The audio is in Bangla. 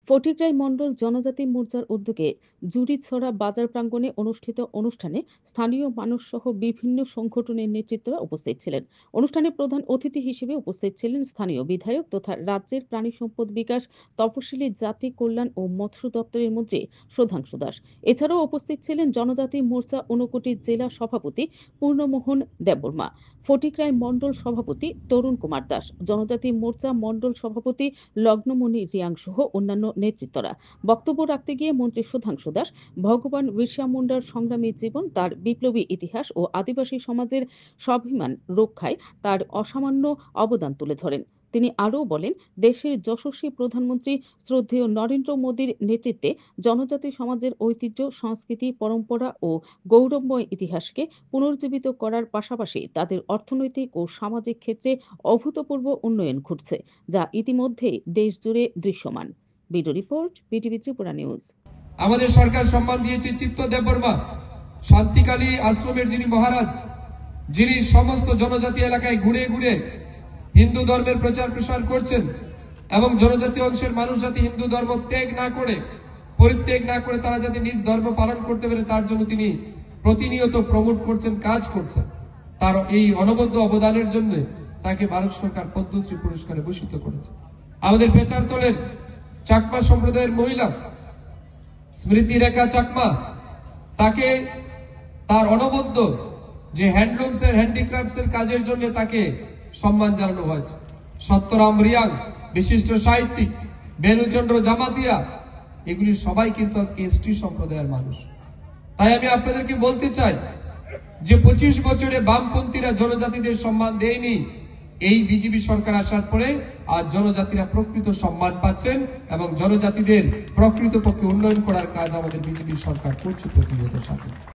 ফটিকরাই মণ্ডল জনজাতি মোর্চার উদ্যোগে জুড়িছড়া বাজার প্রাঙ্গণে অনুষ্ঠিত অনুষ্ঠানে স্থানীয় মানুষ সহ বিভিন্ন সংগঠনের নেতৃত্বরা উপস্থিত ছিলেন। অনুষ্ঠানে প্রধান অতিথি হিসেবে উপস্থিত ছিলেন স্থানীয় বিধায়ক তথা রাজ্যের প্রাণী সম্পদ বিকাশ, তপশিলি জাতি কল্যাণ ও মৎস্য দপ্তরের মন্ত্রী সুধাংশু দাস। এছাড়াও উপস্থিত ছিলেন জনজাতি মোর্চা ঊনকোটি জেলা সভাপতি পূর্ণমোহন দেববর্মা, ফটিকরাই মণ্ডল সভাপতি তরুণ কুমার দাস, জনজাতি মোর্চা মণ্ডল সভাপতি লগ্নমণি রিয়াং সহ অন্যান্য নেতৃত্বরা। বক্তব্য রাখতে গিয়ে মন্ত্রী সুধাংশু দাস ভগবান বিরসা মুন্ডার সংগ্রামী জীবন, তার বিপ্লবী ইতিহাস ও আদিবাসী সমাজের স্বাভিমান রক্ষায় তার অসামান্য অবদান তুলে ধরেন। তিনি আরও বলেন, দেশের যশস্বী প্রধানমন্ত্রী শ্রদ্ধেয় নরেন্দ্র মোদীর নেতৃত্বে জনজাতি সমাজের ঐতিহ্য, সংস্কৃতি, পরম্পরা ও গৌরবময় ইতিহাসকে পুনর্জীবিত করার পাশাপাশি তাদের অর্থনৈতিক ও সামাজিক ক্ষেত্রে অভূতপূর্ব উন্নয়ন ঘটছে, যা ইতিমধ্যেই দেশ জুড়ে দৃশ্যমান। Bureau report, BTV Tripura news. আমাদের সরকার সম্মান দিয়েছে চিত্ত দেববর্মা, শান্তিকালী আশ্রমের যিনি মহারাজ, যিনি সমস্ত জনজাতি এলাকায় ঘুরে ঘুরে হিন্দু ধর্মের প্রচার প্রসার করছেন এবং জনজাতি অংশের মানুষ যাতে হিন্দু ধর্ম পরিত্যাগ না করে তারা যাতে নিজ ধর্ম পালন করতে পারে তার জন্য তিনি প্রতিনিয়ত প্রমোট করছেন, কাজ করছেন। তার এই অনবদ্য অবদানের জন্য তাকে ভারত সরকার পদ্মশ্রী পুরস্কারে ভূষিত করেছে। আমাদের পেচারতলের চাকমা সম্প্রদায়ের মহিলা স্মৃতি রেখা চাকমা, তাকে তার অনবদ্য যে হ্যান্ডলুমস এর হ্যান্ডিক্রাফটস এর কাজের জন্য তাকে সম্মান জানানো হয়েছে। সত্যরাম রিয়াং বিশিষ্ট সাহিত্যিক, বেনুচন্দ্র জামাতিয়া, এগুলি সবাই কিন্তু আজকে এসটি সম্প্রদায়ের মানুষ। তাই আমি আপনাদেরকে বলতে চাই যে 25 বছরে বামপন্থীরা জনজাতিদের সম্মান দেয়নি, এই বিজেপি সরকার আসার পরে আজ জনজাতিরা প্রকৃত সম্মান পাচ্ছেন এবং জনজাতিদের প্রকৃতপক্ষে উন্নয়ন করার কাজ আমাদের বিজেপি সরকার করছে প্রতিনিয়ত সাথে।